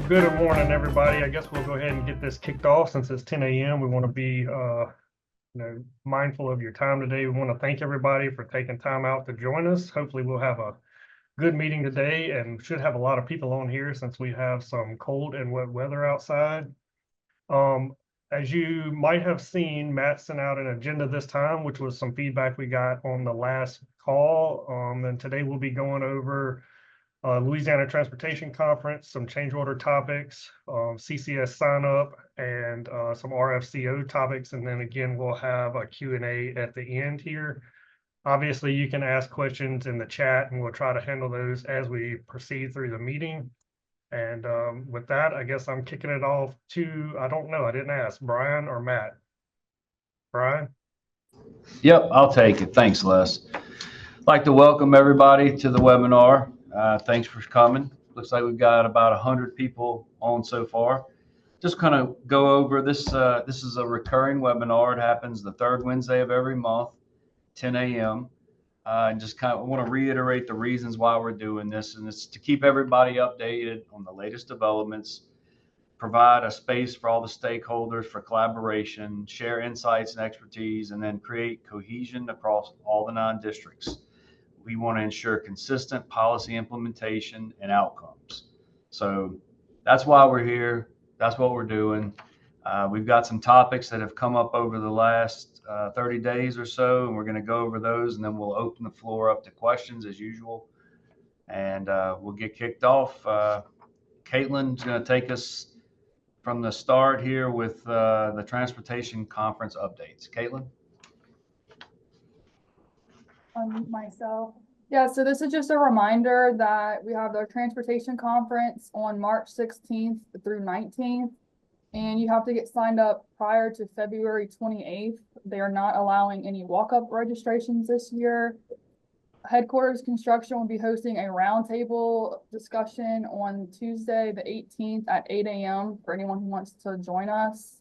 Good morning, everybody. I guess we'll go ahead and get this kicked off since it's 10 a.m. We want to be mindful of your time today. We want to thank everybody for taking time out to join us. Hopefully we'll have a good meeting today and should have a lot of people on here since we have some cold and wet weather outside. As you might have seen, Matt sent out an agenda this time, which was some feedback we got on the last call. And today we'll be going over Louisiana Transportation Conference, some change order topics, CCS sign up, and some RFCO topics. And then again, we'll have a Q&A at the end here. Obviously, you can ask questions in the chat, and we'll try to handle those as we proceed through the meeting. And with that, I guess I'm kicking it off to, I don't know, I didn't ask, Brian or Matt? Brian? Yep, I'll take it. Thanks, Les. I'd like to welcome everybody to the webinar. Thanks for coming. Looks like we've got about 100 people on so far. Just kind of go over this. This is a recurring webinar. It happens the third Wednesday of every month, 10 a.m. And just kind of want to reiterate the reasons why we're doing this. And it's to keep everybody updated on the latest developments, provide a space for all the stakeholders for collaboration, share insights and expertise, and then create cohesion across all the 9 districts. We want to ensure consistent policy implementation and outcomes. So that's why we're here. That's what we're doing. We've got some topics that have come up over the last 30 days or so, and we're going to go over those, and then we'll open the floor up to questions as usual. And we'll get kicked off. Caitlin's going to take us from the start here with the Transportation Conference updates. Caitlin? Unmute myself. Yeah, so this is just a reminder that we have the transportation conference on March 16th through 19th, and you have to get signed up prior to February 28th. They are not allowing any walk-up registrations this year. Headquarters Construction will be hosting a roundtable discussion on Tuesday, the 18th at 8 a.m. for anyone who wants to join us.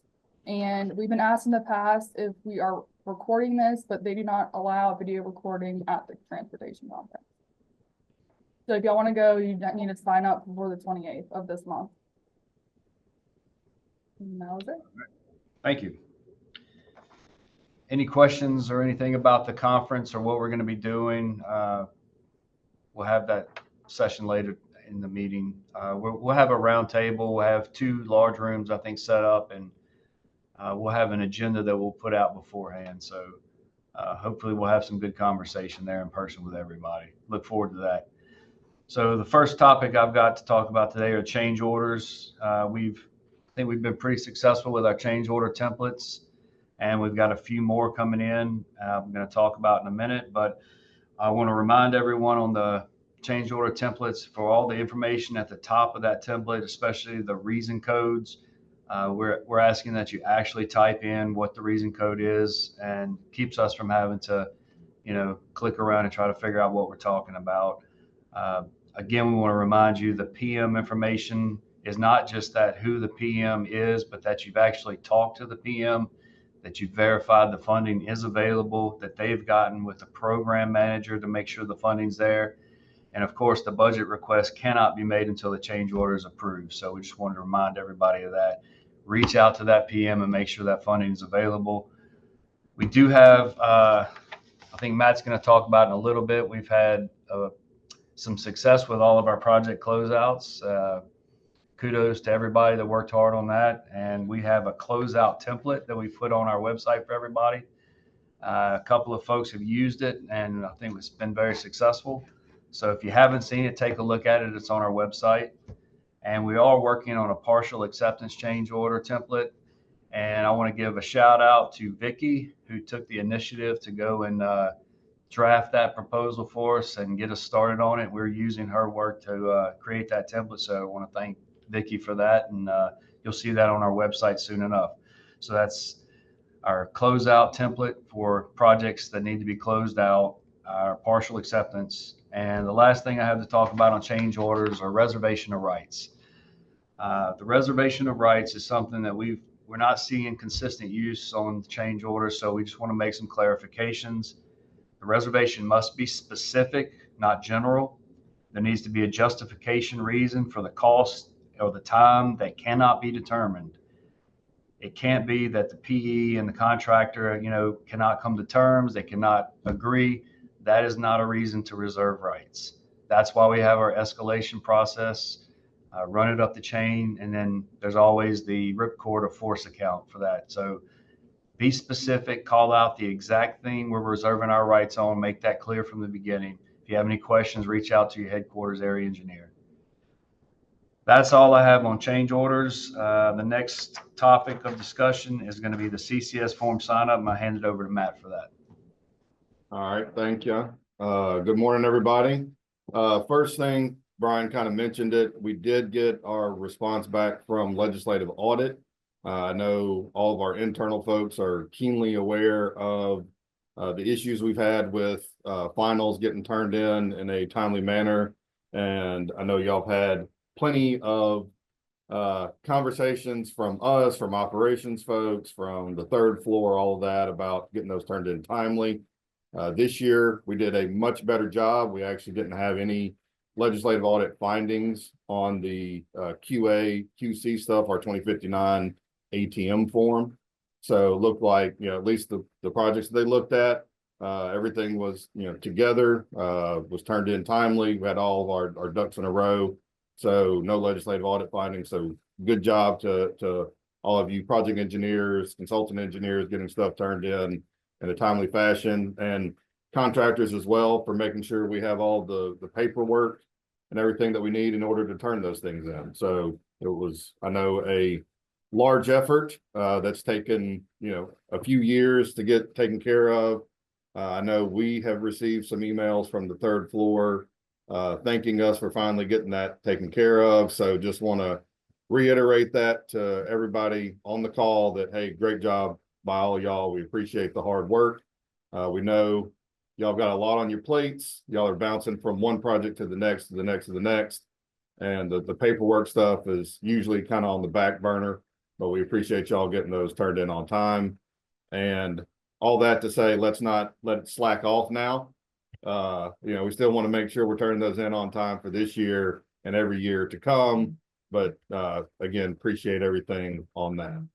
And we've been asked in the past if we are recording this, but they do not allow video recording at the transportation conference. So if y'all want to go, you need to sign up before the 28th of this month. And that was it. Thank you. Any questions or anything about the conference or what we're going to be doing? We'll have that session later in the meeting. We'll have a round table. We'll have 2 large rooms, I think, set up, and we'll have an agenda that we'll put out beforehand. So hopefully we'll have some good conversation there in person with everybody. Look forward to that. So the first topic I've got to talk about today are change orders. I think we've been pretty successful with our change order templates, and we've got a few more coming in. I'm going to talk about in a minute, but I want to remind everyone on the change order templates for all the information at the top of that template, especially the reason codes. We're asking that you actually type in what the reason code is, and keeps us from having to, click around and try to figure out what we're talking about. Again, we want to remind you the PM information is not just that who the PM is, but that you've actually talked to the PM, that you've verified the funding is available, that they've gotten with the program manager to make sure the funding's there. And of course, the budget request cannot be made until the change order is approved. So we just wanted to remind everybody of that. Reach out to that PM and make sure that funding is available. We do have, I think Matt's going to talk about in a little bit, we've had some success with all of our project closeouts. Kudos to everybody that worked hard on that. And we have a closeout template that we put on our website for everybody. A couple of folks have used it, and I think it's been very successful. So if you haven't seen it, take a look at it. It's on our website. And we are working on a partial acceptance change order template. And I want to give a shout out to Vicki, who took the initiative to go and draft that proposal for us and get us started on it. We're using her work to create that template. So I want to thank Vicki for that. And you'll see that on our website soon enough. So that's our closeout template for projects that need to be closed out, our partial acceptance. And the last thing I have to talk about on change orders are reservation of rights. The reservation of rights is something that we're not seeing consistent use on change orders, so we just want to make some clarifications. The reservation must be specific, not general. There needs to be a justification reason for the cost or the time that cannot be determined. It can't be that the PE and the contractor, cannot come to terms, they cannot agree. That is not a reason to reserve rights. That's why we have our escalation process, run it up the chain, and then there's always the ripcord of force account for that. So be specific, call out the exact thing we're reserving our rights on, make that clear from the beginning. If you have any questions, reach out to your headquarters area engineer. That's all I have on change orders. The next topic of discussion is going to be the CCS form sign up. I'm going to hand it over to Matt for that. All right, thank you. Good morning, everybody. First thing, Brian kind of mentioned it. We did get our response back from legislative audit. I know all of our internal folks are keenly aware of the issues we've had with finals getting turned in a timely manner. And I know y'all have had plenty of conversations from us, from operations folks, from the third floor, all of that about getting those turned in timely. This year, we did a much better job. We actually didn't have any legislative audit findings on the QA, QC stuff, our 2059 ATM form. So it looked like, at least the projects they looked at, everything was, together, was turned in timely. We had all of our ducks in a row. So no legislative audit findings. So good job to all of you project engineers, consultant engineers, getting stuff turned in a timely fashion, and contractors as well for making sure we have all the paperwork and everything that we need in order to turn those things in. So it was, I know, a large effort that's taken, a few years to get taken care of. I know we have received some emails from the third floor thanking us for finally getting that taken care of. So just want to reiterate that to everybody on the call that, hey, great job by all y'all. We appreciate the hard work. We know y'all got a lot on your plates. Y'all are bouncing from one project to the next, to the next, to the next. And the paperwork stuff is usually kind of on the back burner, but we appreciate y'all getting those turned in on time. And all that to say, let's not let it slack off now. We still want to make sure we're turning those in on time for this year and every year to come. But again, appreciate everything on that.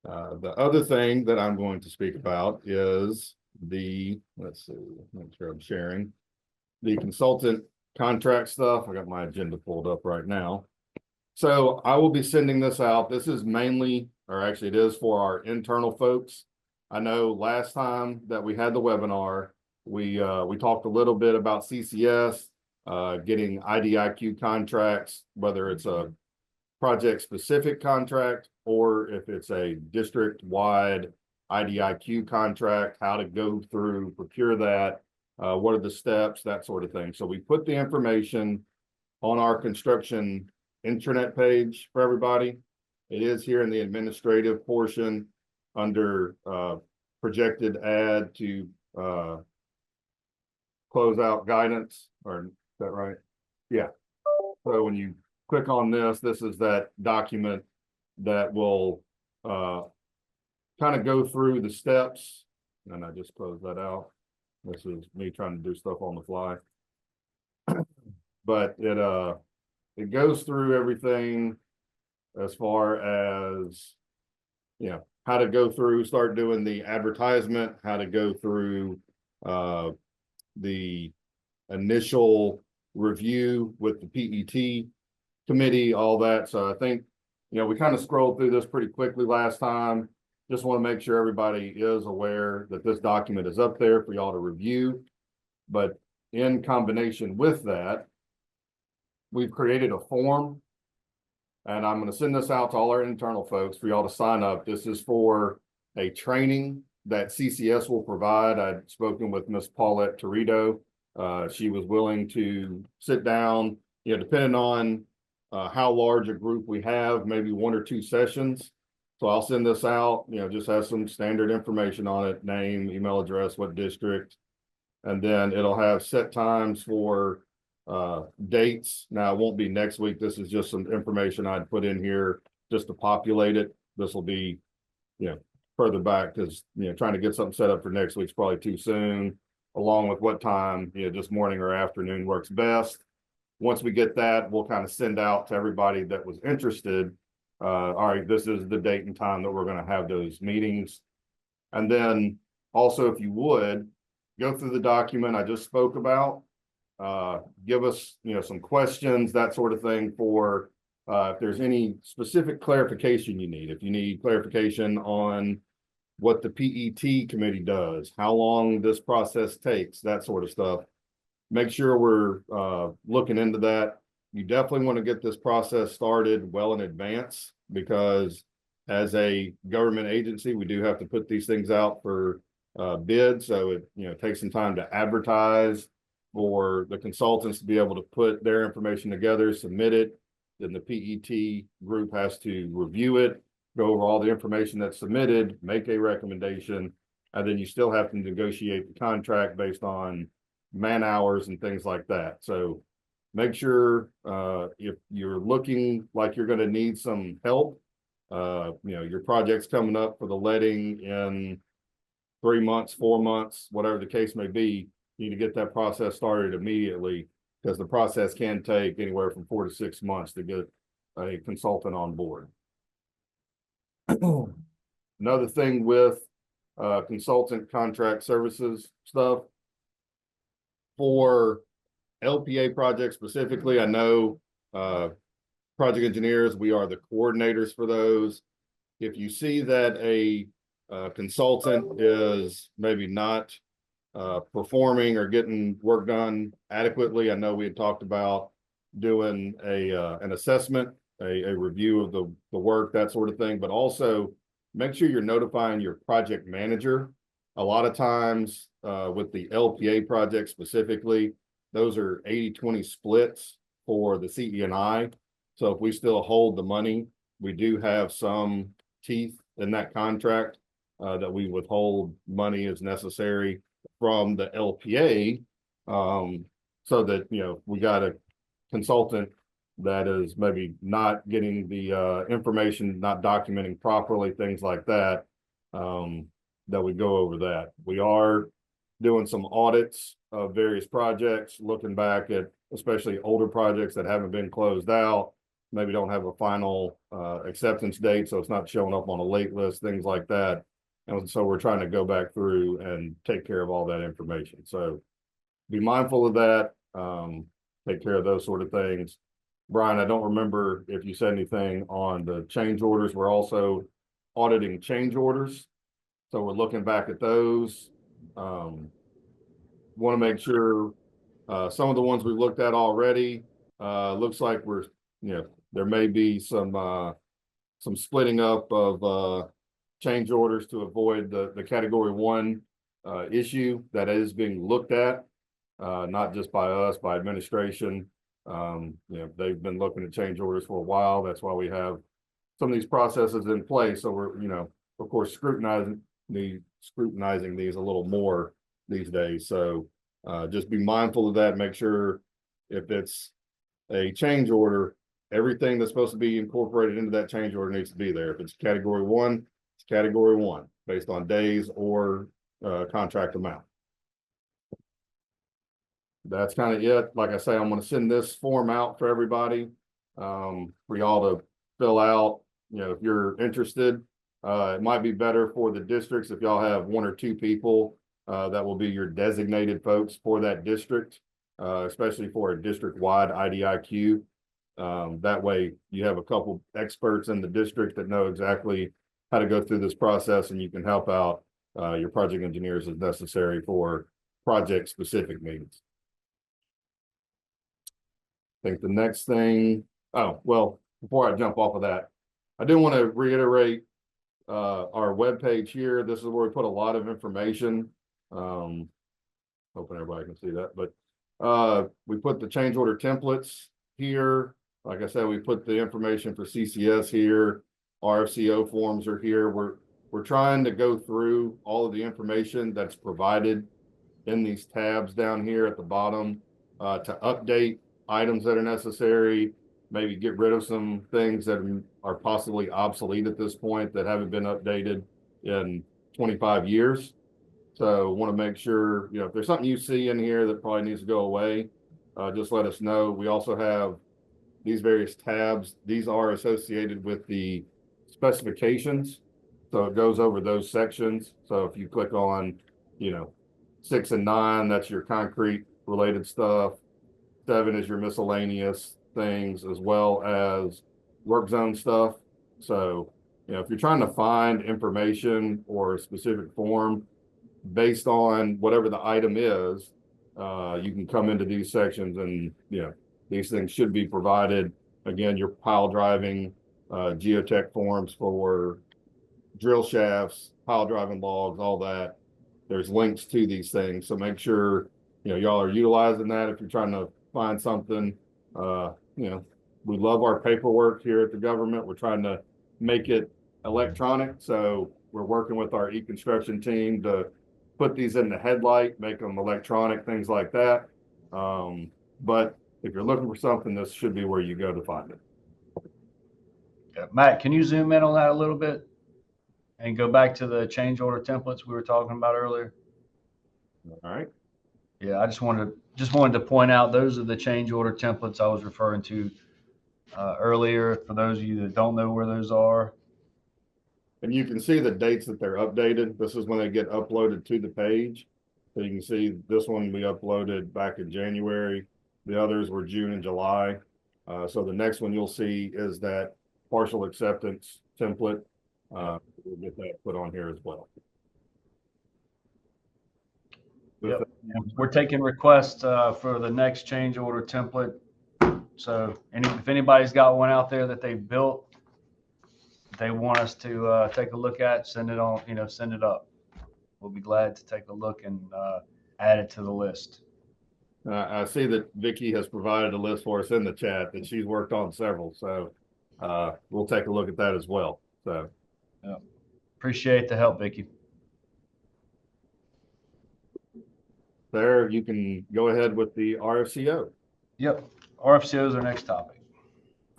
The other thing that I'm going to speak about is let's see, make sure I'm sharing the consultant contract stuff. I got my agenda pulled up right now. So I will be sending this out. This is mainly, or actually it is for our internal folks. I know last time that we had the webinar, we talked a little bit about CCS, getting IDIQ contracts, whether it's a project specific contract or if it's a district wide IDIQ contract, how to go through, procure that, what are the steps, that sort of thing. So we put the information on our construction intranet page for everybody. It is here in the administrative portion under projected add to close out guidance, or is that right? Yeah. So when you click on this is that document that will kind of go through the steps. And I just closed that out. This is me trying to do stuff on the fly. But it goes through everything as far as, how to go through, start doing the advertisement, how to go through the initial review with the PET committee, all that. So I think, we kind of scrolled through this pretty quickly last time. Just want to make sure everybody is aware that this document is up there for y'all to review. But in combination with that, we've created a form, and I'm going to send this out to all our internal folks for y'all to sign up. This is for a training that CCS will provide. I'd spoken with Miss Paulette Torito. She was willing to sit down, depending on how large a group we have, maybe 1 or 2 sessions. So I'll send this out, just has some standard information on it, name, email address, what district, and then it'll have set times for dates. Now it won't be next week. This is just some information I'd put in here just to populate it. This will be, further back because, trying to get something set up for next week's probably too soon, along with what time, just morning or afternoon works best. once we get that, we'll kind of send out to everybody that was interested. All right, this is the date and time that we're going to have those meetings. And then also, if you would, go through the document I just spoke about. Give us, some questions, that sort of thing, for if there's any specific clarification you need. If you need clarification on what the PET committee does, how long this process takes, that sort of stuff, make sure we're looking into that. You definitely want to get this process started well in advance, because as a government agency, we do have to put these things out for bid. So it takes some time to advertise, for the consultants to be able to put their information together, submit it. Then the PET group has to review it, go over all the information that's submitted, make a recommendation, and then you still have to negotiate the contract based on man hours and things like that. So make sure if you're looking like you're going to need some help, your project's coming up for the letting in 3 months, 4 months, whatever the case may be, you need to get that process started immediately, because the process can take anywhere from 4 to 6 months to get a consultant on board. Another thing with consultant contract services stuff, for LPA projects specifically, I know project engineers, we are the coordinators for those. If you see that a consultant is maybe not performing or getting work done adequately, I know we had talked about doing an assessment, a review of the work, that sort of thing, but also make sure you're notifying your project manager. A lot of times with the LPA project specifically, those are 80-20 splits for the CE&I. So if we still hold the money, we do have some teeth in that contract that we withhold money as necessary from the LPA, so that, we got a consultant that is maybe not getting the information, not documenting properly, things like that, that we go over that. We are doing some audits of various projects, looking back at especially older projects that haven't been closed out, maybe don't have a final acceptance date, so it's not showing up on a late list, things like that. And so we're trying to go back through and take care of all that information. So be mindful of that, take care of those sort of things. Brian, I don't remember if you said anything on the change orders. We're also auditing change orders. So we're looking back at those. Want to make sure some of the ones we looked at already, looks like we're, there may be some splitting up of change orders to avoid the category 1 issue that is being looked at, not just by us, by administration. They've been looking at change orders for a while. That's why we have some of these processes in place. So we're, of course, scrutinizing these a little more these days. So just be mindful of that. Make sure if it's a change order, everything that's supposed to be incorporated into that change order needs to be there. If it's category 1, it's category 1 based on days or contract amount. That's kind of it. Like I say, I'm going to send this form out for everybody, for y'all to fill out. If you're interested, it might be better for the districts if y'all have 1 or 2 people that will be your designated folks for that district, especially for a district-wide IDIQ. That way you have a couple experts in the district that know exactly how to go through this process, and you can help out your project engineers as necessary for project-specific needs. I think the next thing, before I jump off of that, I do want to reiterate our webpage here. This is where we put a lot of information. Hoping everybody can see that, but we put the change order templates here. Like I said, we put the information for CCS here. RFCO forms are here. We're trying to go through all of the information that's provided in these tabs down here at the bottom to update items that are necessary, maybe get rid of some things that are possibly obsolete at this point that haven't been updated in 25 years. So want to make sure, if there's something you see in here that probably needs to go away, just let us know. We also have these various tabs. These are associated with the specifications. So it goes over those sections. So if you click on, 6 and 9, that's your concrete related stuff. 7 is your miscellaneous things, as well as work zone stuff. So, if you're trying to find information or a specific form based on whatever the item is, you can come into these sections and, these things should be provided. Again, your pile driving, geotech forms for drill shafts, pile driving logs, all that. There's links to these things. So make sure, y'all are utilizing that if you're trying to find something. We love our paperwork here at the government. We're trying to make it electronic. So we're working with our e-construction team to put these in the headlight, make them electronic, things like that. But if you're looking for something, this should be where you go to find it. Yeah. Matt, can you zoom in on that a little bit and go back to the change order templates we were talking about earlier? All right. Yeah, I just wanted to point out those are the change order templates I was referring to earlier. For those of you that don't know where those are, and you can see the dates that they're updated. This is when they get uploaded to the page. So you can see this one we uploaded back in January. The others were June and July. So the next one you'll see is that partial acceptance template. We'll get that put on here as well. yep. We're taking requests for the next change order template. So if anybody's got one out there that they've built, they want us to take a look at, send it on, send it up. We'll be glad to take a look and add it to the list. I see that Vicky has provided a list for us in the chat that she's worked on several. So we'll take a look at that as well. So yeah. Appreciate the help, Vicky. There, you can go ahead with the RFCO. Yep. RFCO is our next topic.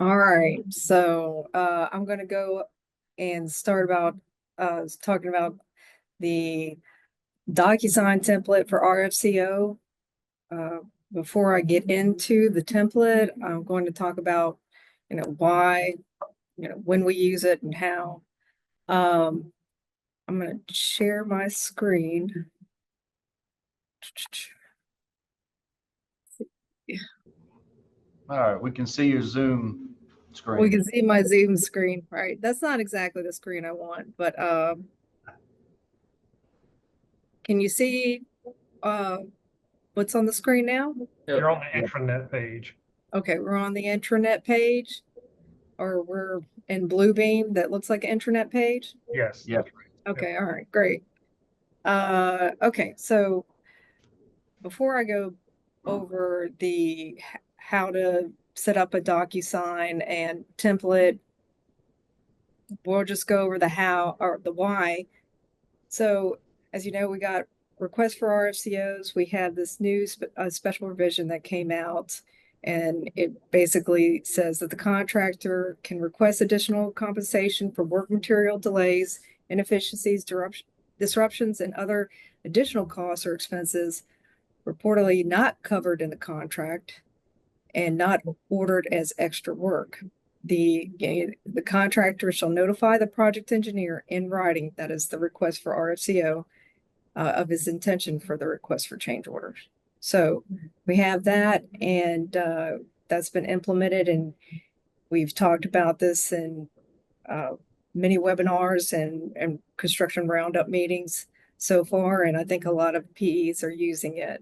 All right, so I'm going to go and start about talking about the DocuSign template for RFCO. Before I get into the template, I'm going to talk about, why, when we use it and how. I'm going to share my screen. All right, we can see your Zoom screen. We can see my Zoom screen, right? That's not exactly the screen I want, but can you see what's on the screen now? You're on the intranet page. Okay, we're on the intranet page, or we're in Bluebeam that looks like an intranet page? Yes. Yep. Okay, all right, great. Okay, so before I go over the how to set up a DocuSign and template, we'll just go over the how or the why. So as you know, we got requests for RFCOs. We had this new special revision that came out, and it basically says that the contractor can request additional compensation for work material delays, inefficiencies, disruptions, and other additional costs or expenses reportedly not covered in the contract and not ordered as extra work. The contractor shall notify the project engineer in writing, that is the request for RFCO, of his intention for the request for change orders. So we have that, and that's been implemented, and we've talked about this in many webinars and construction roundup meetings so far, and I think a lot of PEs are using it.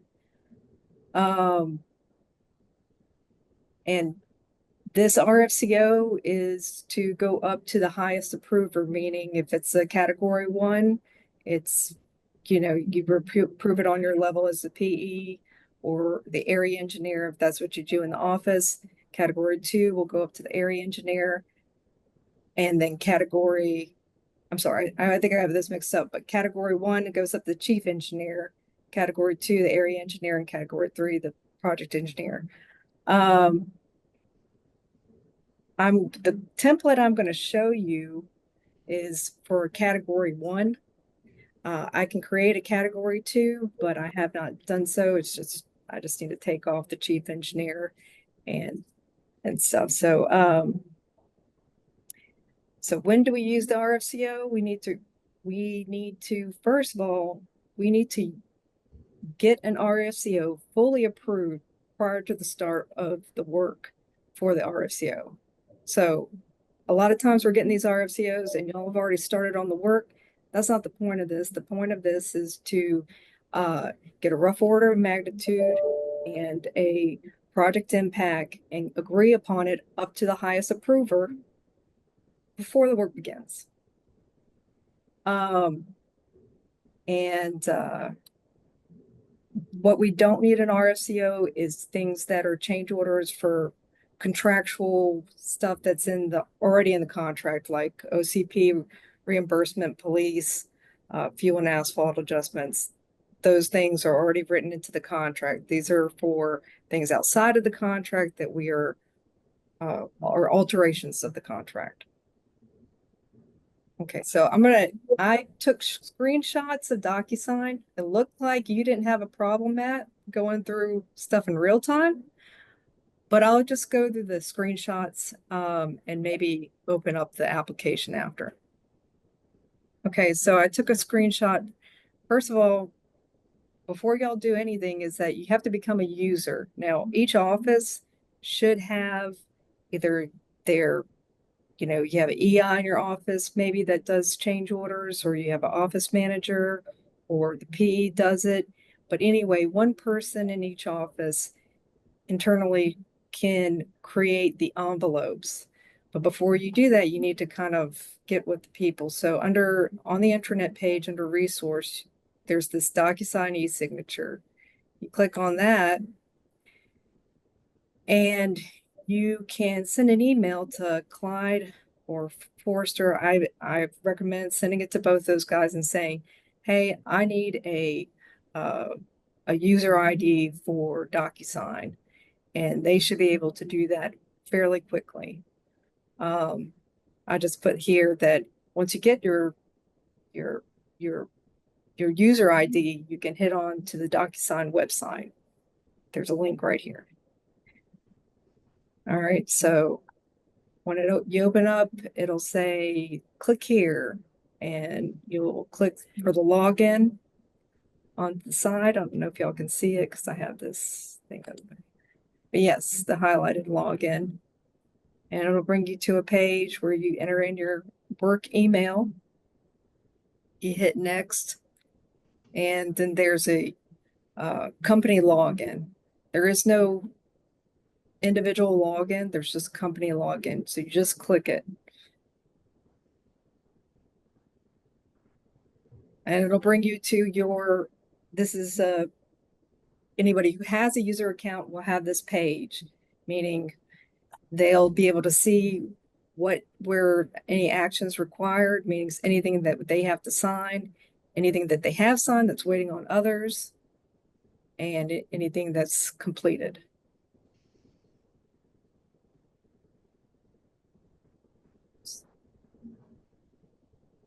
And this RFCO is to go up to the highest approver, meaning if it's a category 1, it's, you approve it on your level as the PE or the area engineer, if that's what you do in the office. Category 2 will go up to the area engineer. And then I'm sorry, I think I have this mixed up, but category 1 goes up to the chief engineer, category 2, the area engineer, and category 3, the project engineer. The template I'm going to show you is for category 1. I can create a category 2, but I have not done so. It's just, I just need to take off the chief engineer and stuff. So, so when do we use the RFCO? We need to, first of all, we need to get an RFCO fully approved prior to the start of the work for the RFCO. So a lot of times we're getting these RFCOs and y'all have already started on the work. That's not the point of this. The point of this is to get a rough order of magnitude and a project impact and agree upon it up to the highest approver before the work begins. What we don't need an RFCO is things that are change orders for contractual stuff that's already in the contract, like OCP reimbursement, police, fuel and asphalt adjustments. Those things are already written into the contract. These are for things outside of the contract that we are alterations of the contract. Okay, so I took screenshots of DocuSign. It looked like you didn't have a problem, Matt, going through stuff in real time, but I'll just go through the screenshots and maybe open up the application after. Okay, so I took a screenshot. First of all, before y'all do anything, is that you have to become a user. Now, each office should have either their, you have an EI in your office, maybe that does change orders, or you have an office manager, or the PE does it. But anyway, one person in each office internally can create the envelopes. But before you do that, you need to kind of get with the people. So on the intranet page, under resource, there's this DocuSign e-signature. You click on that, and you can send an email to Clyde or Forrester. I recommend sending it to both those guys and saying, hey, I need a user ID for DocuSign, and they should be able to do that fairly quickly. I just put here that once you get your user ID, you can hit on to the DocuSign website. There's a link right here. All right, so when you open up, it'll say, click here, and you'll click for the login on the side. I don't know if y'all can see it because I have this thing open. But yes, the highlighted login. And it'll bring you to a page where you enter in your work email. You hit next, and then there's a company login. There is no individual login, there's just company login. So you just click it. And it'll bring you to this is anybody who has a user account will have this page, meaning they'll be able to see where any actions required, meaning anything that they have to sign, anything that they have signed that's waiting on others, and anything that's completed.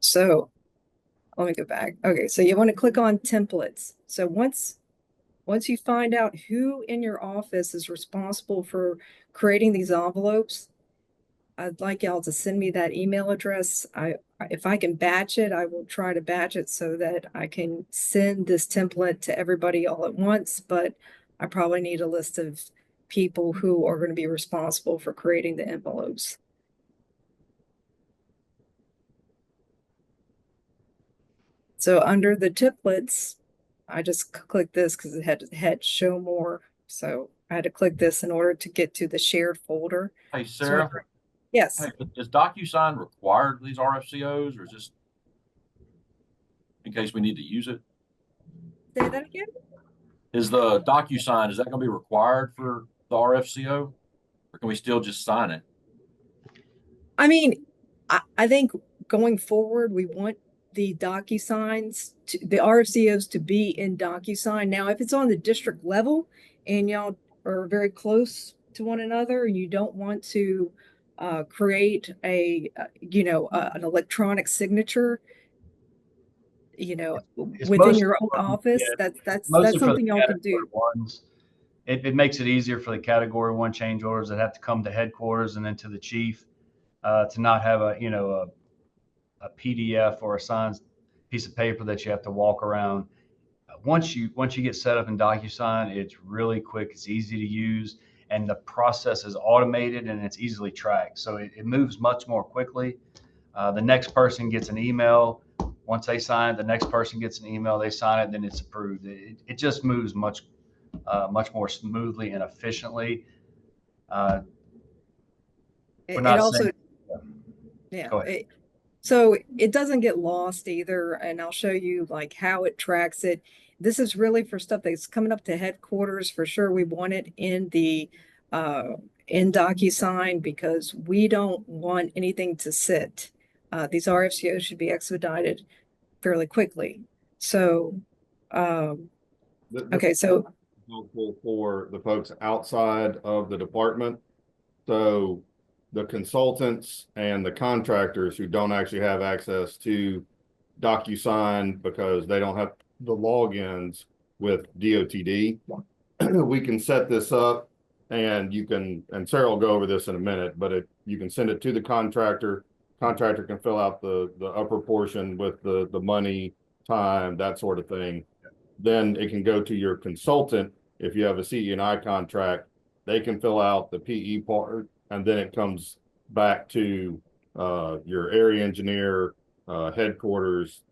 So let me go back. Okay, so you want to click on templates. So once you find out who in your office is responsible for creating these envelopes, I'd like y'all to send me that email address. If I can batch it, I will try to batch it so that I can send this template to everybody all at once, but I probably need a list of people who are going to be responsible for creating the envelopes. So under the templates, I just clicked this because it had show more. So I had to click this in order to get to the shared folder. Hey, Sarah. So yes. Hey, is DocuSign required these RFCOs, or is this in case we need to use it? Say that again? Is the DocuSign, is that going to be required for the RFCO, or can we still just sign it? I mean, I think going forward, we want the DocuSigns, the RFCOs to be in DocuSign. Now, if it's on the district level and y'all are very close to one another and you don't want to create an electronic signature, within your own office, that's something y'all can do. it makes it easier for the category 1 change orders that have to come to headquarters and then to the chief, to not have a PDF or a signed piece of paper that you have to walk around. Once you get set up in DocuSign, it's really quick, it's easy to use, and the process is automated and it's easily tracked. So it moves much more quickly. The next person gets an email. Once they sign it, the next person gets an email, they sign it, then it's approved. It just moves much more smoothly and efficiently. We're It not also, saying, yeah, go ahead. so it doesn't get lost either, and I'll show you like how it tracks it. This is really for stuff that's coming up to headquarters. For sure, we want it in the in DocuSign because we don't want anything to sit. These RFCOs should be expedited fairly quickly. So, okay, so helpful for the folks outside of the department. So the consultants and the contractors who don't actually have access to DocuSign because they don't have the logins with DOTD, we can set this up and you can, and Sarah will go over this in a minute, but you can send it to the contractor. Contractor can fill out the upper portion with the money, time, that sort of thing. Then it can go to your consultant. If you have a CE&I contract, they can fill out the PE part, and then it comes back to your area engineer, headquarters,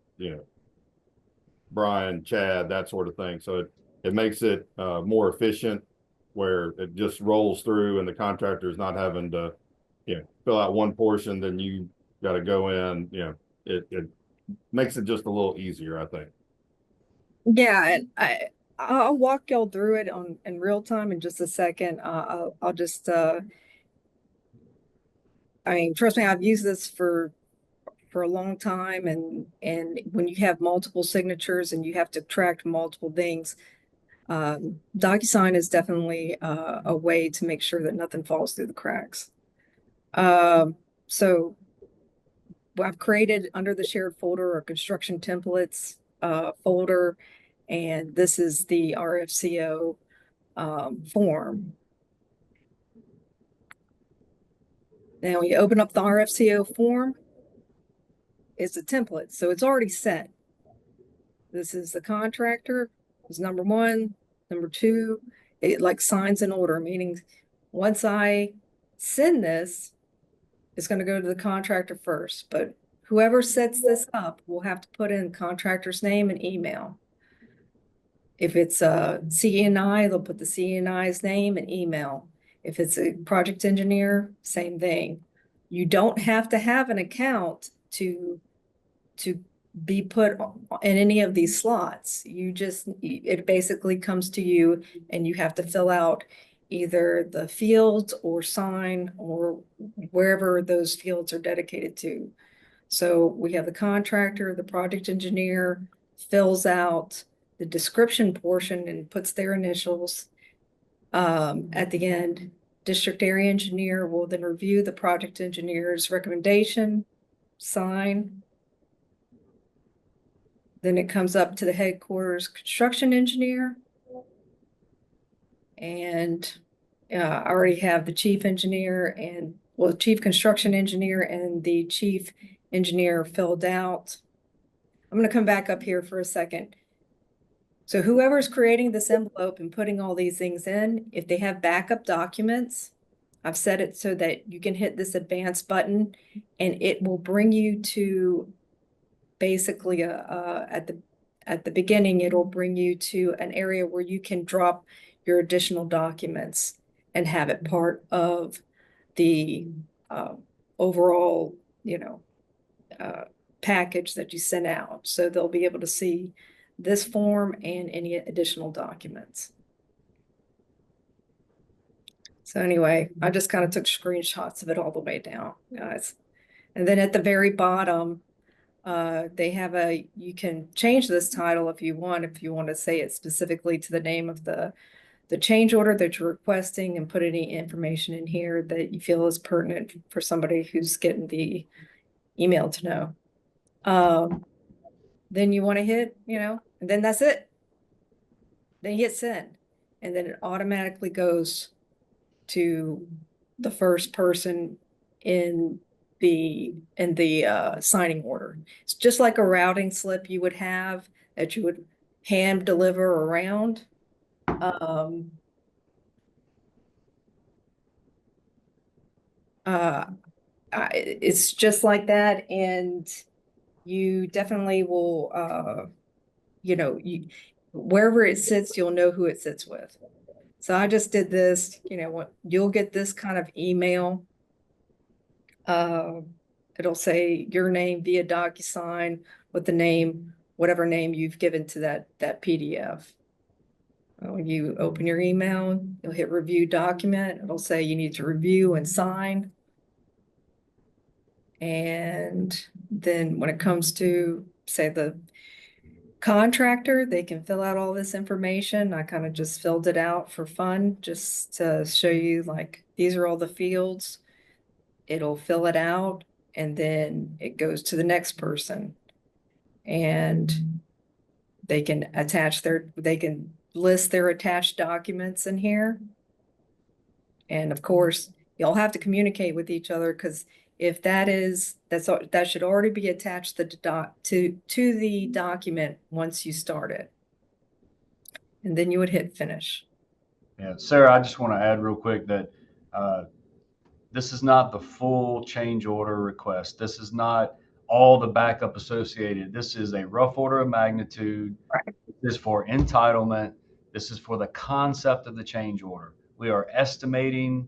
Brian, Chad, that sort of thing. So it makes it more efficient, where it just rolls through and the contractor is not having to, fill out one portion, then you got to go in, it makes it just a little easier, I think. yeah, and I'll walk y'all through it in real time in just a second. I'll just I mean, trust me, I've used this for a long time, and when you have multiple signatures and you have to track multiple things, DocuSign is definitely a way to make sure that nothing falls through the cracks. So I've created under the shared folder a construction templates folder, and this is the RFCO form. Now when you open up the RFCO form, it's a template, so it's already set. This is the contractor, is number 1, number 2, it like signs in order, meaning once I send this, it's going to go to the contractor first, but whoever sets this up will have to put in contractor's name and email. If it's a CE&I, they'll put the CE&I's name and email. If it's a project engineer, same thing. You don't have to have an account to be put in any of these slots. It basically comes to you and you have to fill out either the fields or sign or wherever those fields are dedicated to. So we have the contractor, the project engineer fills out the description portion and puts their initials. At the end, district area engineer will then review the project engineer's recommendation, sign. Then it comes up to the headquarters construction engineer. And I already have the chief engineer the chief construction engineer and the chief engineer filled out. I'm going to come back up here for a second. So whoever's creating this envelope and putting all these things in, if they have backup documents, I've set it so that you can hit this advanced button and it will bring you to basically at the beginning, it'll bring you to an area where you can drop your additional documents and have it part of the overall, package that you send out. So they'll be able to see this form and any additional documents. So anyway, I just kind of took screenshots of it all the way down, guys. And then at the very bottom, they have you can change this title if you want to say it specifically to the name of the change order that you're requesting and put any information in here that you feel is pertinent for somebody who's getting the email to know. Then you want to hit, and then that's it. Then you hit send. and then it automatically goes to the first person in the signing order. It's just like a routing slip you would have that you would hand deliver around. It's just like that, and you definitely will, wherever it sits, you'll know who it sits with. So I just did this, you'll get this kind of email. It'll say your name via DocuSign with the name, whatever name you've given to that PDF. When you open your email, you'll hit review document. It'll say you need to review and sign. And then when it comes to, say, the contractor, they can fill out all this information. I kind of just filled it out for fun, just to show you, like, these are all the fields. It'll fill it out, and then it goes to the next person. And they can list their attached documents in here. And of course, you'll have to communicate with each other, because if that should already be attached to the document once you start it. And then you would hit finish. Yeah, Sarah, I just want to add real quick that this is not the full change order request. This is not all the backup associated. This is a rough order of magnitude. Right. This is for entitlement. This is for the concept of the change order. We are estimating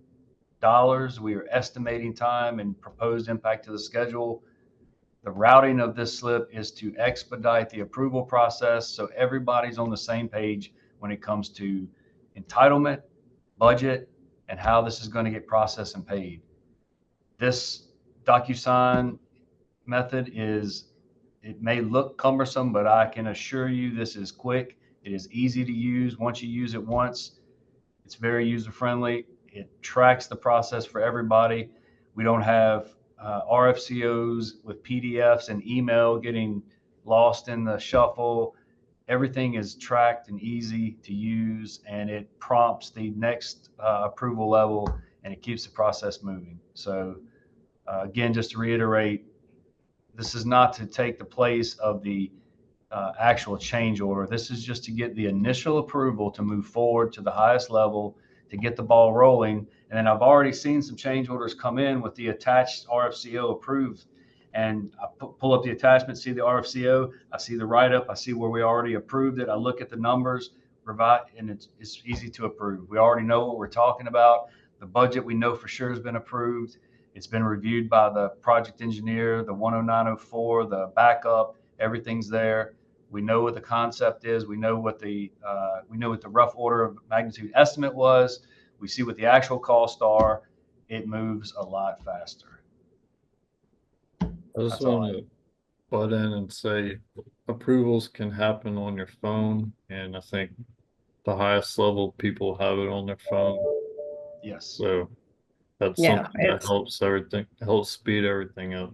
dollars. We are estimating time and proposed impact to the schedule. The routing of this slip is to expedite the approval process, so everybody's on the same page when it comes to entitlement, budget, and how this is going to get processed and paid. This DocuSign method it may look cumbersome, but I can assure you this is quick. It is easy to use. Once you use it once, it's very user-friendly. It tracks the process for everybody. We don't have RFCOs with PDFs and email getting lost in the shuffle. Everything is tracked and easy to use, and it prompts the next approval level, and it keeps the process moving. So again, just to reiterate, this is not to take the place of the actual change order. This is just to get the initial approval to move forward to the highest level, to get the ball rolling. And then I've already seen some change orders come in with the attached RFCO approved. And I pull up the attachment, see the RFCO, I see the write-up, I see where we already approved it. I look at the numbers, and it's easy to approve. We already know what we're talking about. The budget we know for sure has been approved. It's been reviewed by the project engineer, the 10904, the backup, everything's there. We know what the concept is. We know what the rough order of magnitude estimate was. We see what the actual costs are. It moves a lot faster. I just want to butt in and say approvals can happen on your phone, and I think the highest level people have it on their phone. Yes. So that's something that helps speed everything up.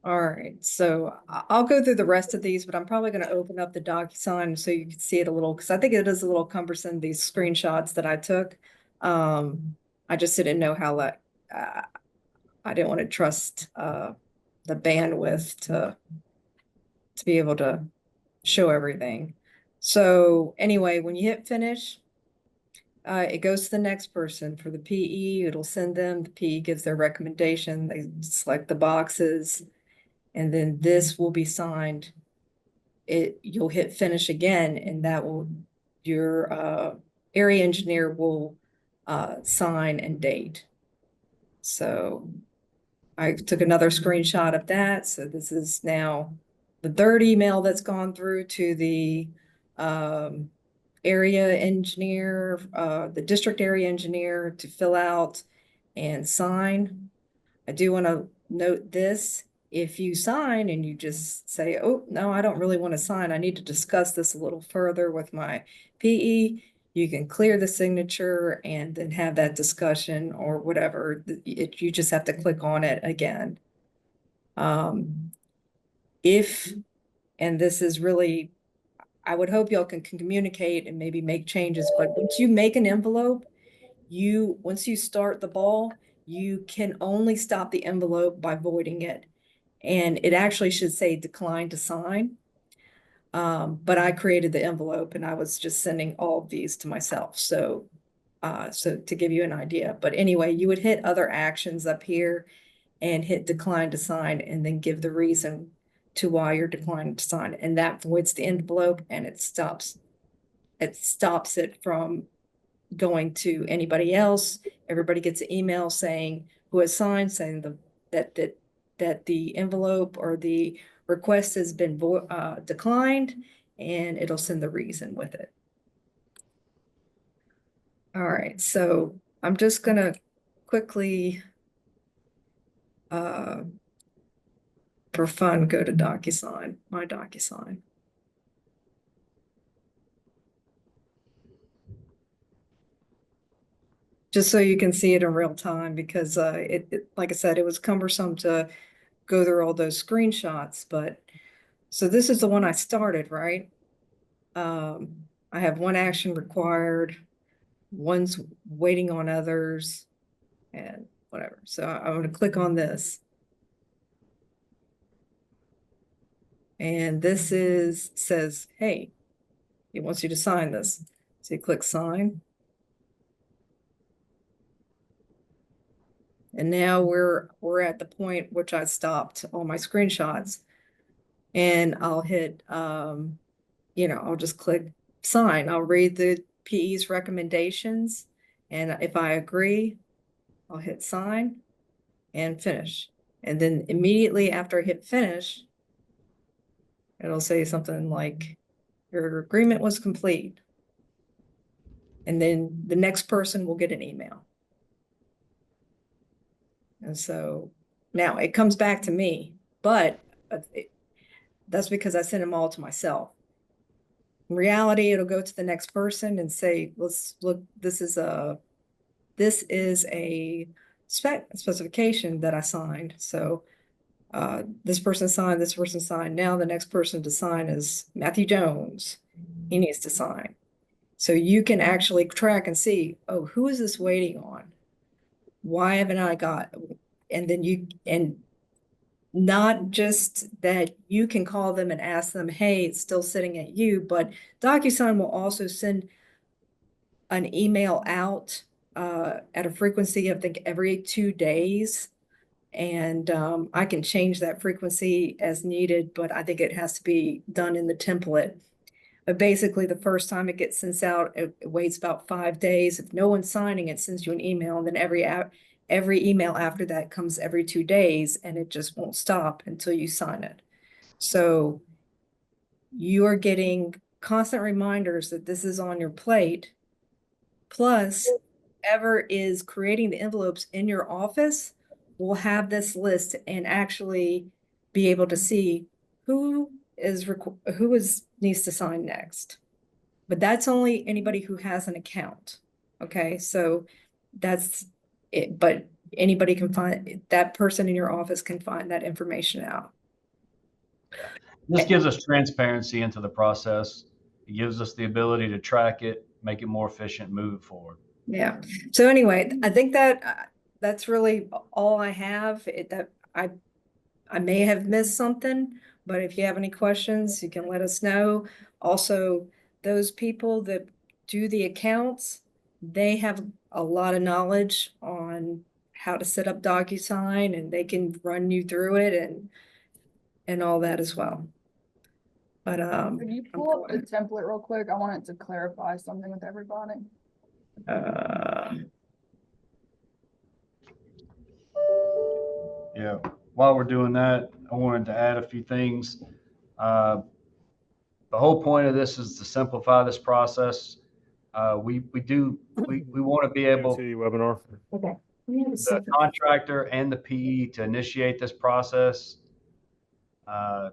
All right, so I'll go through the rest of these, but I'm probably going to open up the DocuSign so you can see it a little, because I think it is a little cumbersome, these screenshots that I took. I just didn't know how that, I didn't want to trust the bandwidth to be able to show everything. So anyway, when you hit finish, it goes to the next person. For the PE, it'll send them, the PE gives their recommendation, they select the boxes, and then this will be signed. You'll hit finish again, and that will, your area engineer will sign and date. So I took another screenshot of that. So this is now the third email that's gone through to the area engineer, the district area engineer, to fill out and sign. I do want to note this. If you sign and you just say, oh, no, I don't really want to sign, I need to discuss this a little further with my PE, you can clear the signature and then have that discussion or whatever. You just have to click on it again. And this is really, I would hope y'all can communicate and maybe make changes, but once you make an envelope, once you start the ball, you can only stop the envelope by voiding it. And it actually should say decline to sign. But I created the envelope and I was just sending all of these to myself. So to give you an idea, but anyway, you would hit other actions up here and hit decline to sign and then give the reason to why you're declining to sign. And that voids the envelope and it stops it from going to anybody else. Everybody gets an email saying who has signed, saying that the envelope or the request has been declined, and it'll send the reason with it. All right, so I'm just gonna quickly for fun go to DocuSign, my DocuSign. Just so you can see it in real time, because like I said, it was cumbersome to go through all those screenshots, but so this is the one I started, right? I have one action required, one's waiting on others, and whatever. So I'm going to click on this. And this says, hey, it wants you to sign this. So you click sign. And now we're at the point which I stopped all my screenshots. And I'll hit, I'll just click sign. I'll read the PE's recommendations. And if I agree, I'll hit sign and finish. And then immediately after I hit finish, it'll say something like, your agreement was complete. And then the next person will get an email. And so now it comes back to me, but that's because I sent them all to myself. In reality, it'll go to the next person and say, let's look, this is a specification that I signed. So this person signed, this person signed. Now the next person to sign is Matthew Jones. He needs to sign. So you can actually track and see, oh, who is this waiting on? Why haven't I got? And then and not just that you can call them and ask them, hey, it's still sitting at you, but DocuSign will also send an email out at a frequency of, I think, every 2 days. And I can change that frequency as needed, but I think it has to be done in the template. But basically, the first time it gets sent out, it waits about 5 days. If no one's signing, it sends you an email, and then every email after that comes every 2 days, and it just won't stop until you sign it. So you are getting constant reminders that this is on your plate. Plus, whoever is creating the envelopes in your office will have this list and actually be able to see who needs to sign next. But that's only anybody who has an account. Okay, so that's it. But anybody can find that person in your office can find that information out. This gives us transparency into the process. It gives us the ability to track it, make it more efficient, move it forward. Yeah. So anyway, I think that that's really all I have. That I may have missed something, but if you have any questions, you can let us know. Also, those people that do the accounts, they have a lot of knowledge on how to set up DocuSign, and they can run you through it and all that as well. But Could you pull up the template real quick? I wanted to clarify something with everybody. Yeah. While we're doing that, I wanted to add a few things. The whole point of this is to simplify this process. We want to be able, webinar. Okay. the contractor and the PE to initiate this process. I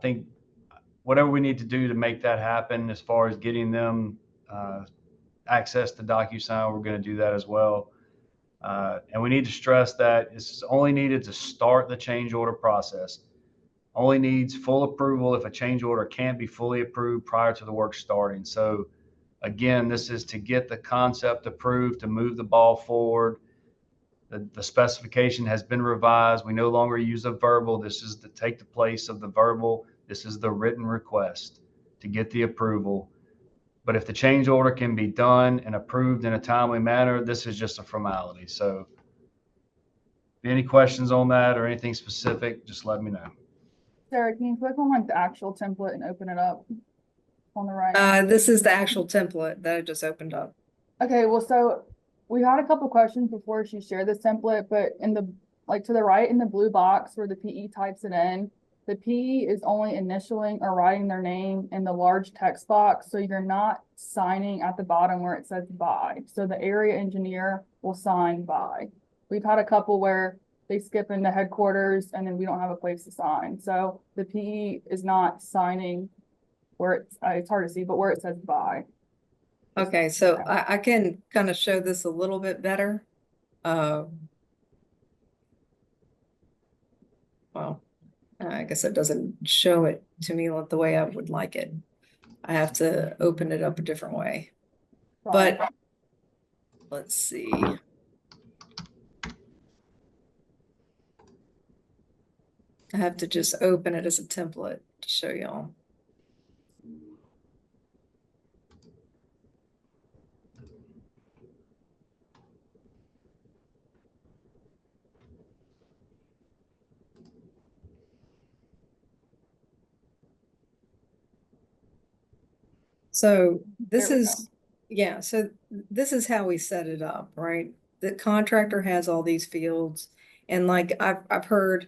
think whatever we need to do to make that happen, as far as getting them access to DocuSign, we're going to do that as well. And we need to stress that it's only needed to start the change order process. only needs full approval if a change order can't be fully approved prior to the work starting. So again, this is to get the concept approved, to move the ball forward. The specification has been revised. We no longer use a verbal. This is to take the place of the verbal. This is the written request to get the approval. But if the change order can be done and approved in a timely manner, this is just a formality. So any questions on that or anything specific, just let me know. Sarah, can you click on like the actual template and open it up on the right? This is the actual template that I just opened up. Okay, well, so we had a couple questions before she shared this template, but in the, like to the right in the blue box where the PE types it in, the PE is only initialing or writing their name in the large text box. So you're not signing at the bottom where it says by. So the area engineer will sign by. We've had a couple where they skip into headquarters and then we don't have a place to sign. So the PE is not signing where it's hard to see, but where it says by. Okay, so I can kind of show this a little bit better. Well, I guess it doesn't show it to me the way I would like it. I have to open it up a different way. But let's see. I have to just open it as a template to show y'all. So this There we is, yeah, so this is how we set it up, right? The contractor has all these fields, and like I've heard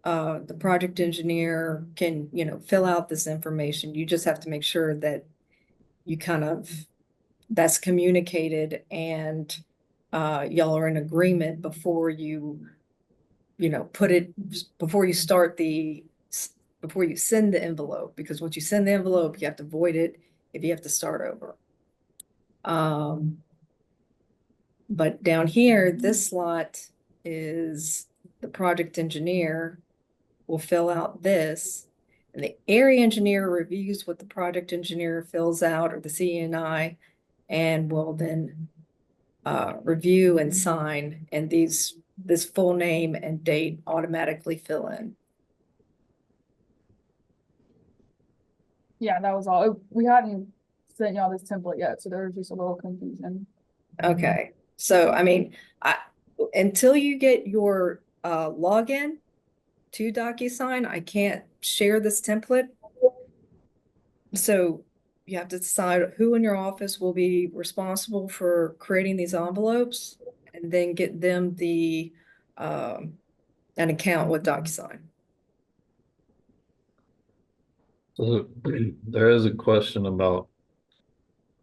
the project engineer can, you know, fill out this information. You just have to make sure that you kind of, that's communicated and y'all are in agreement before you know, put it, before you start before you send the envelope, because once you send the envelope, you have to void it if you have to start over. But down here, this slot is the project engineer will fill out this, and the area engineer reviews what the project engineer fills out, or the CNI, and will then review and sign, and this full name and date automatically fill in. Yeah, that was all. We hadn't sent y'all this template yet, so there was just a little confusion. Okay, so I mean, until you get your login to DocuSign, I can't share this template. So you have to decide who in your office will be responsible for creating these envelopes, and then get them an account with DocuSign. So there is a question about,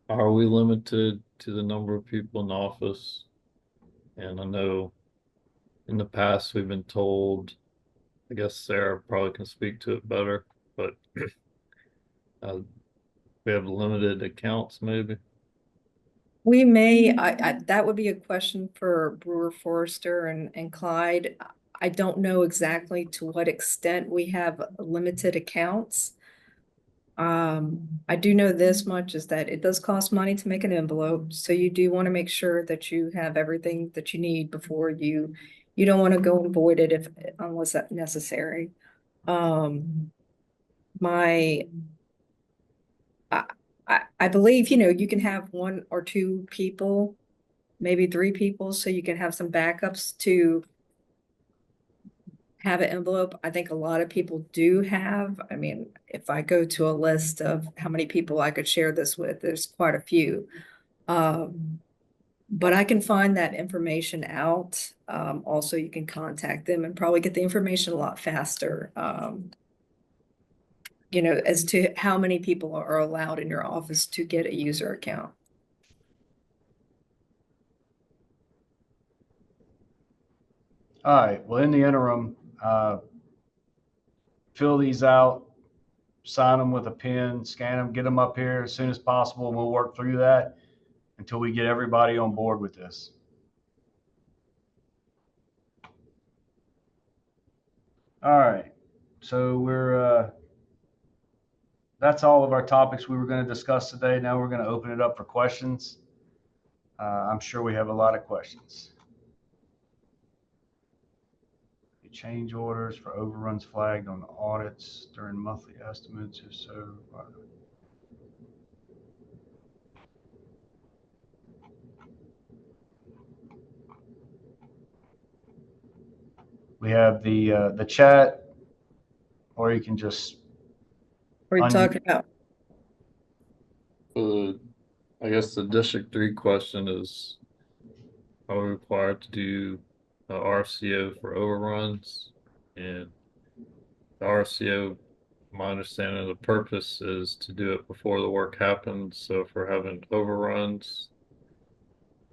are we limited to the number of people in the office? And I know in the past we've been told, I guess Sarah probably can speak to it better, but we have limited accounts maybe. We may, that would be a question for Brewer Forrester and Clyde. I don't know exactly to what extent we have limited accounts. I do know this much, is that it does cost money to make an envelope. So you do want to make sure that you have everything that you need before you don't want to go and void it unless that's necessary. I believe, you know, you can have 1 or 2 people, maybe 3 people, so you can have some backups to have an envelope. I think a lot of people do have. I mean, if I go to a list of how many people I could share this with, there's quite a few. But I can find that information out. Also, you can contact them and probably get the information a lot faster. You know, as to how many people are allowed in your office to get a user account. All right, well, in the interim, fill these out, sign them with a pen, scan them, get them up here as soon as possible, and we'll work through that until we get everybody on board with this. All right, So that's all of our topics we were going to discuss today. Now we're going to open it up for questions. I'm sure we have a lot of questions. Change orders for overruns flagged on audits during monthly estimates, if so. We have the chat, or you can just What are you unmute. talking about? For the, I guess the District 3 question is, are we required to do a RFCO for overruns? And the RFCO, my understanding of the purpose is to do it before the work happens. So if we're having overruns,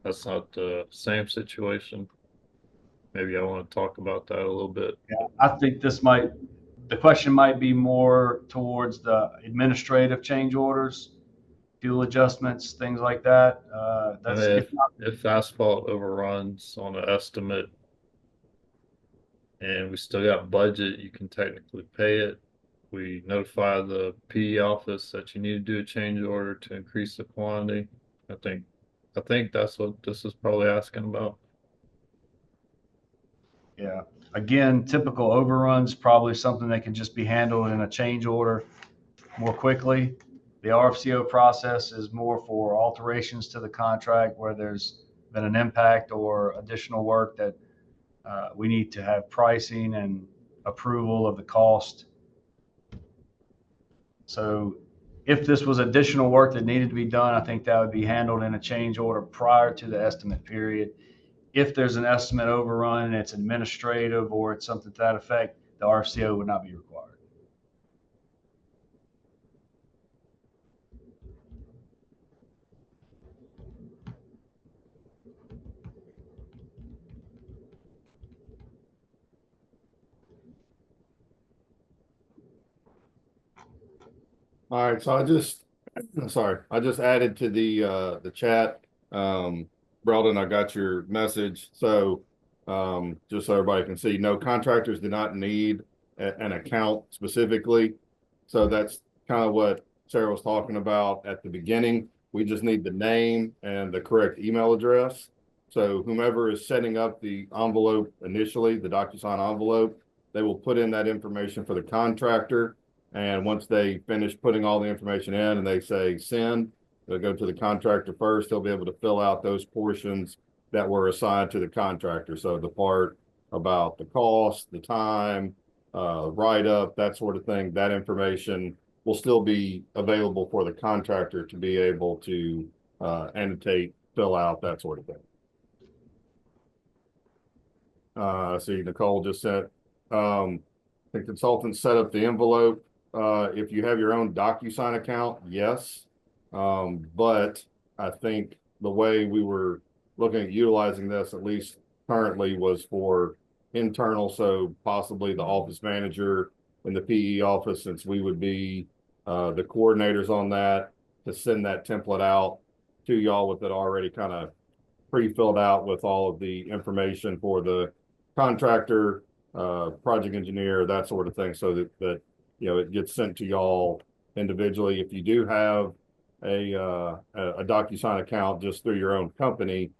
that's not the same situation. Maybe I want to talk about that a little bit. Yeah, I think the question might be more towards the administrative change orders, fuel adjustments, things like that. That's And if asphalt overruns on an estimate and we still got budget, you can technically pay it. We notify the PE office that you need to do a change order to increase the quantity. I think that's what this is probably asking about. Yeah. Again, typical overruns, probably something that can just be handled in a change order more quickly. The RFCO process is more for alterations to the contract where there's been an impact or additional work that we need to have pricing and approval of the cost. So if this was additional work that needed to be done, I think that would be handled in a change order prior to the estimate period. If there's an estimate overrun and it's administrative or it's something to that effect, the RFCO would not be required. All right, so I just added to the chat. Breldon, I got your message. So just so everybody can see, no, contractors do not need an account specifically. So that's kind of what Sarah was talking about at the beginning. We just need the name and the correct email address. So whomever is setting up the envelope initially, the DocuSign envelope, they will put in that information for the contractor. And once they finish putting all the information in and they say send, they'll go to the contractor first. They'll be able to fill out those portions that were assigned to the contractor. So the part about the cost, the time, write-up, that sort of thing, that information will still be available for the contractor to be able to annotate, fill out, that sort of thing. See, Nicole just said, the consultant set up the envelope. If you have your own DocuSign account, yes. But I think the way we were looking at utilizing this, at least currently, was for internal. So possibly the office manager in the PE office, since we would be the coordinators on that, to send that template out to y'all with it already kind of pre-filled out with all of the information for the contractor, project engineer, that sort of thing, so that you know, it gets sent to y'all individually. If you do have a DocuSign account just through your own company,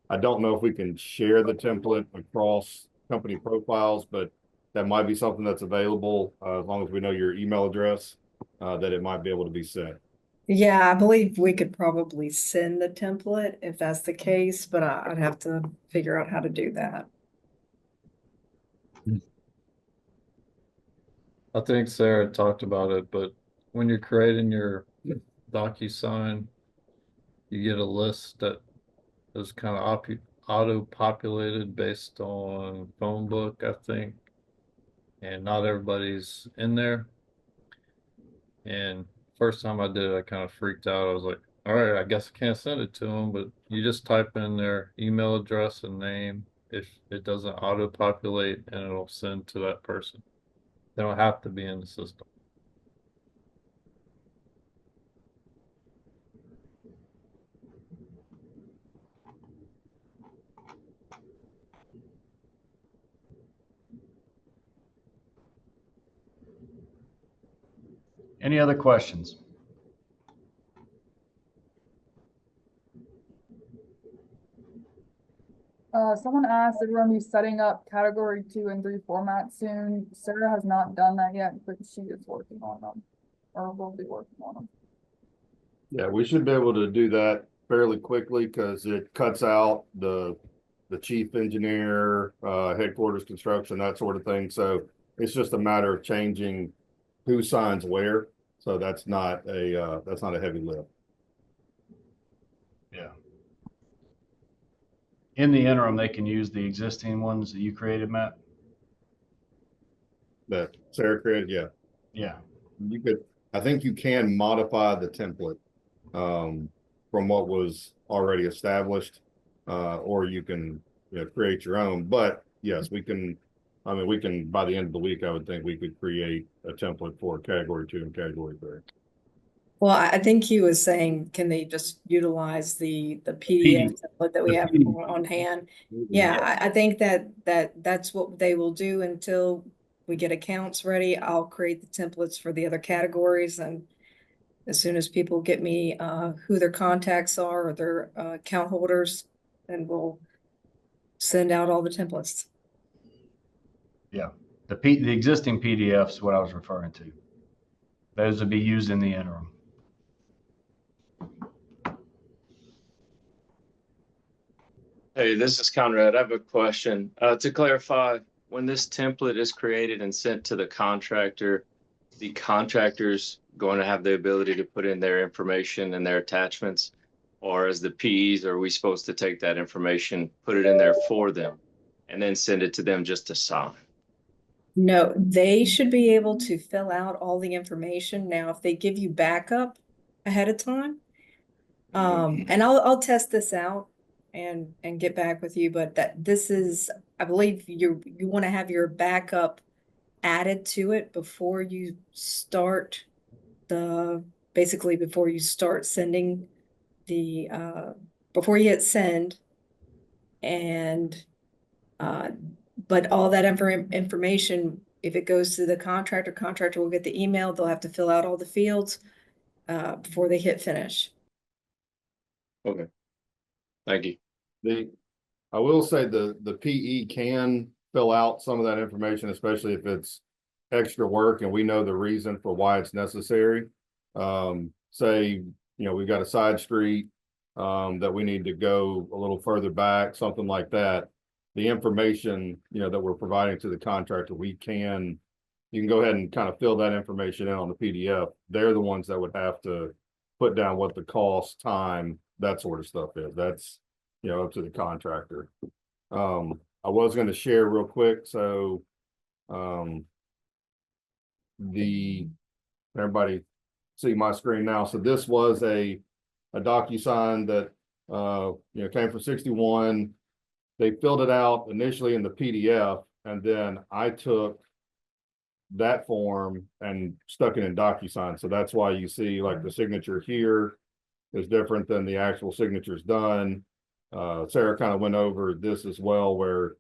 I don't know if we can share the template across company profiles, but that might be something that's available as long as we know your email address, that it might be able to be sent. Yeah, I believe we could probably send the template if that's the case, but I'd have to figure out how to do that. I think Sarah talked about it, but when you're creating your DocuSign, you get a list that is kind of auto-populated based on phone book, I think, and not everybody's in there. And first time I did it, I kind of freaked out. I was like, all right, I guess I can't send it to them, but you just type in their email address and name. If it doesn't auto-populate, and it'll send to that person. They don't have to be in the system. Any other questions? Someone asked if we're gonna be setting up category 2 and 3 formats soon. Sarah has not done that yet, but she is working on them, or will be working on them. Yeah, we should be able to do that fairly quickly because it cuts out the chief engineer, headquarters construction, that sort of thing. So it's just a matter of changing who signs where. So that's not a heavy lift. Yeah. In the interim, they can use the existing ones that you created, Matt? That Sarah created, yeah. Yeah. You could, I think you can modify the template from what was already established, or you can, create your own. But yes, we can. I mean, we can by the end of the week. I would think we could create a template for category 2 and category 3. Well, I think he was saying, can they just utilize the PDF template that we have on hand? Yeah, I think that's what they will do until we get accounts ready. I'll create the templates for the other categories, and as soon as people get me who their contacts are or their account holders, then we'll send out all the templates. Yeah. The existing PDFs, what I was referring to. Those would be used in the interim. Hey, this is Conrad. I have a question. To clarify, when this template is created and sent to the contractor's going to have the ability to put in their information and their attachments, or as the PEs, are we supposed to take that information, put it in there for them, and then send it to them just to sign? No, they should be able to fill out all the information. Now, if they give you backup ahead of time, and I'll test this out and get back with you, but this is, I believe you want to have your backup added to it before you start basically before you start sending before you hit send, and but all that information, if it goes to the contractor will get the email. They'll have to fill out all the fields before they hit finish. Okay. Thank you. I will say the PE can fill out some of that information, especially if it's extra work and we know the reason for why it's necessary. Say, we've got a side street that we need to go a little further back, something like that. The information, that we're providing to the contractor, you can go ahead and kind of fill that information in on the PDF. They're the ones that would have to put down what the cost, time, that sort of stuff is. That's, up to the contractor. I was going to share real quick. So, everybody see my screen now. So this was a DocuSign that, came from 61. They filled it out initially in the PDF, and then I took that form and stuck it in DocuSign. So that's why you see like the signature here is different than the actual signatures done. Sarah kind of went over this as well, where,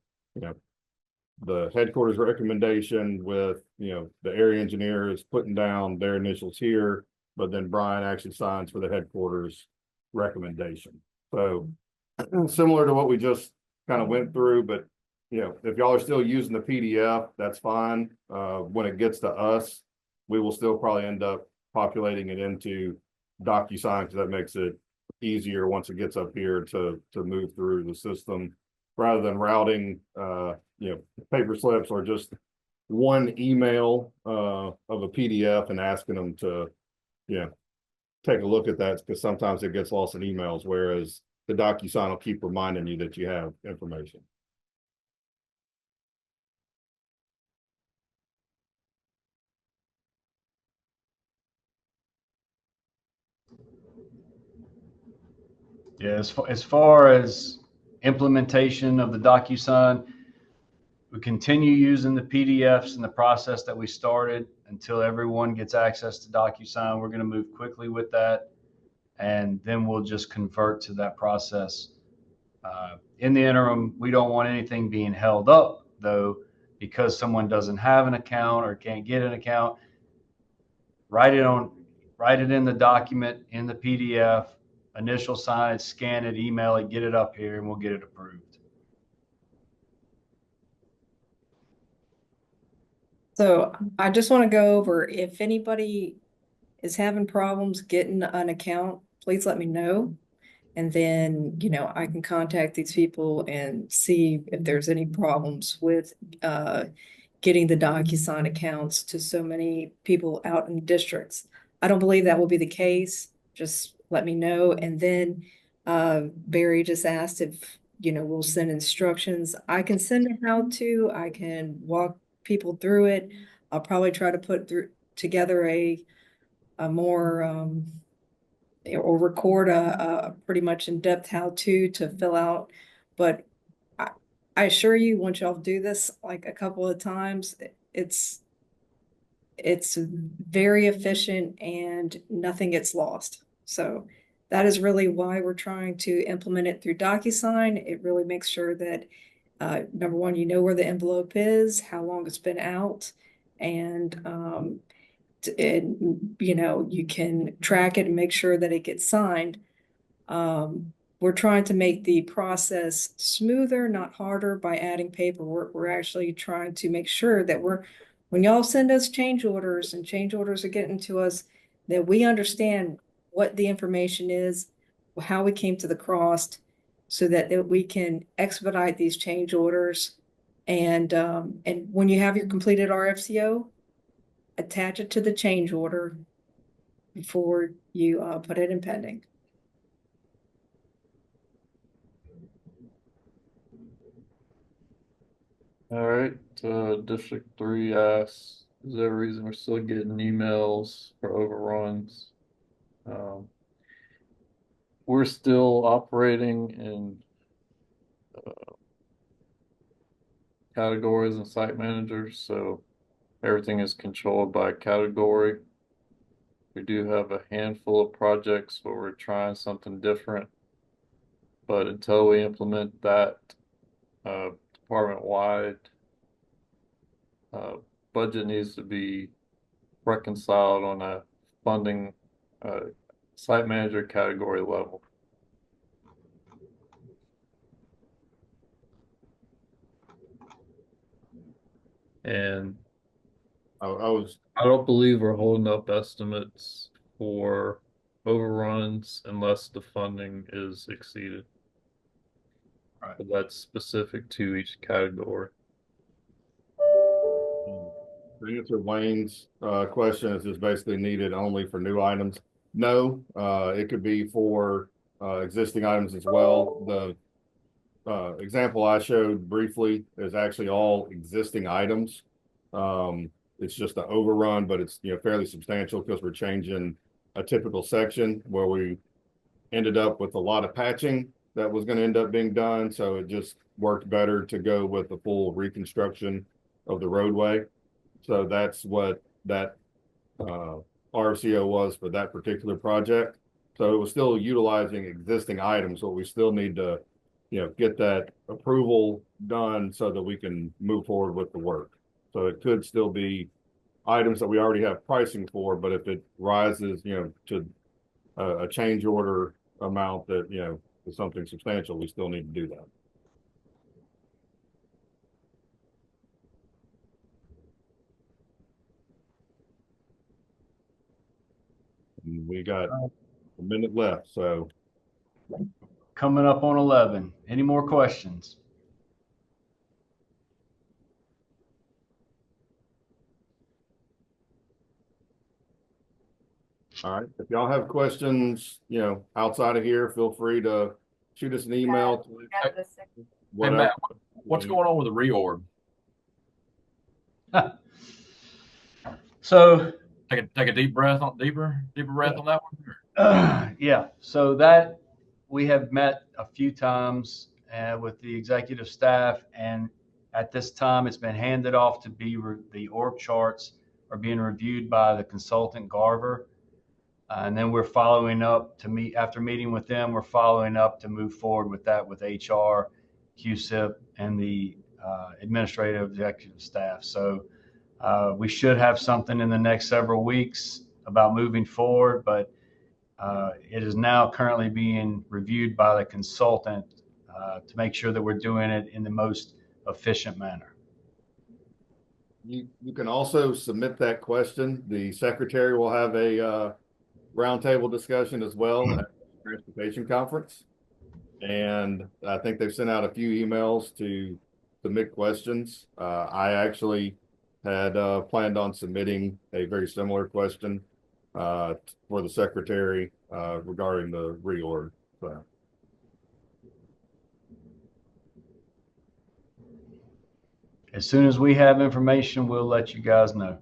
the headquarters recommendation with, the area engineer is putting down their initials here, but then Brian actually signs for the headquarters recommendation. So similar to what we just kind of went through, but if y'all are still using the PDF, that's fine. When it gets to us, we will still probably end up populating it into DocuSign, because that makes it easier once it gets up here to move through the system, rather than routing paper slips or just one email of a PDF and asking them to take a look at that, because sometimes it gets lost in emails, whereas the DocuSign will keep reminding you that you have information. Yeah, as far as implementation of the DocuSign, we continue using the PDFs and the process that we started until everyone gets access to DocuSign. We're going to move quickly with that, and then we'll just convert to that process. In the interim, we don't want anything being held up, though, because someone doesn't have an account or can't get an account. write it in the document, in the PDF, initial, sign it, scan it, email it, get it up here, and we'll get it approved. So I just want to go over, if anybody is having problems getting an account, please let me know. And then, I can contact these people and see if there's any problems with getting the DocuSign accounts to so many people out in districts. I don't believe that will be the case. Just let me know. And then Barry just asked if, we'll send instructions. I can send a how-to. I can walk people through it. I'll probably try to put together a more or record a pretty much in-depth how-to to fill out. But I assure you, once y'all do this like a couple of times, it's very efficient and nothing gets lost. So that is really why we're trying to implement it through DocuSign. It really makes sure that number one, you know where the envelope is, how long it's been out, and you can track it and make sure that it gets signed. We're trying to make the process smoother, not harder, by adding paperwork. We're actually trying to make sure that when y'all send us change orders and change orders are getting to us, that we understand what the information is, how we came to the cost, so that we can expedite these change orders. And when you have your completed RFCO, attach it to the change order before you put it in pending. All right, District 3 asks, is there a reason we're still getting emails for overruns? We're still operating in categories and site managers, so everything is controlled by category. We do have a handful of projects where we're trying something different, but until we implement that department-wide, budget needs to be reconciled on a funding site manager category level. And I don't believe we're holding up estimates for overruns unless the funding is exceeded. Right. But that's specific to each category. To answer Wayne's question, is this basically needed only for new items? No, it could be for existing items as well. The example I showed briefly is actually all existing items. It's just an overrun, but it's fairly substantial because we're changing a typical section where we ended up with a lot of patching that was going to end up being done. So it just worked better to go with the full reconstruction of the roadway. So that's what that RFCO was for that particular project. So it was still utilizing existing items, but we still need to, get that approval done so that we can move forward with the work. So it could still be items that we already have pricing for, but if it rises, to a change order amount that, is something substantial, we still need to do that. And we got a minute left, so. Coming up on 11. Any more questions? All right. If y'all have questions, outside of here, feel free to shoot us an email. Hey, Matt, what's going on with the reorg? So Take a deeper breath on that one. yeah, so that we have met a few times with the executive staff, and at this time it's been handed off to be the org charts are being reviewed by the consultant Garver, and then we're following up to meet after meeting with them. We're following up to move forward with that with HR, QSIP, and the administrative executive staff. So we should have something in the next several weeks. about moving forward, but it is now currently being reviewed by the consultant to make sure that we're doing it in the most efficient manner. You can also submit that question. The secretary will have a roundtable discussion as well at the transportation conference. And I think they've sent out a few emails to submit questions. I actually had planned on submitting a very similar question for the secretary regarding the reorg. So. As soon as we have information, we'll let you guys know.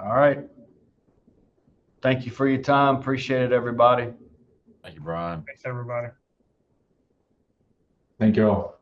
All right. Thank you for your time. Appreciate it, everybody. Thank you, Brian. Thanks, everybody. Thank you all.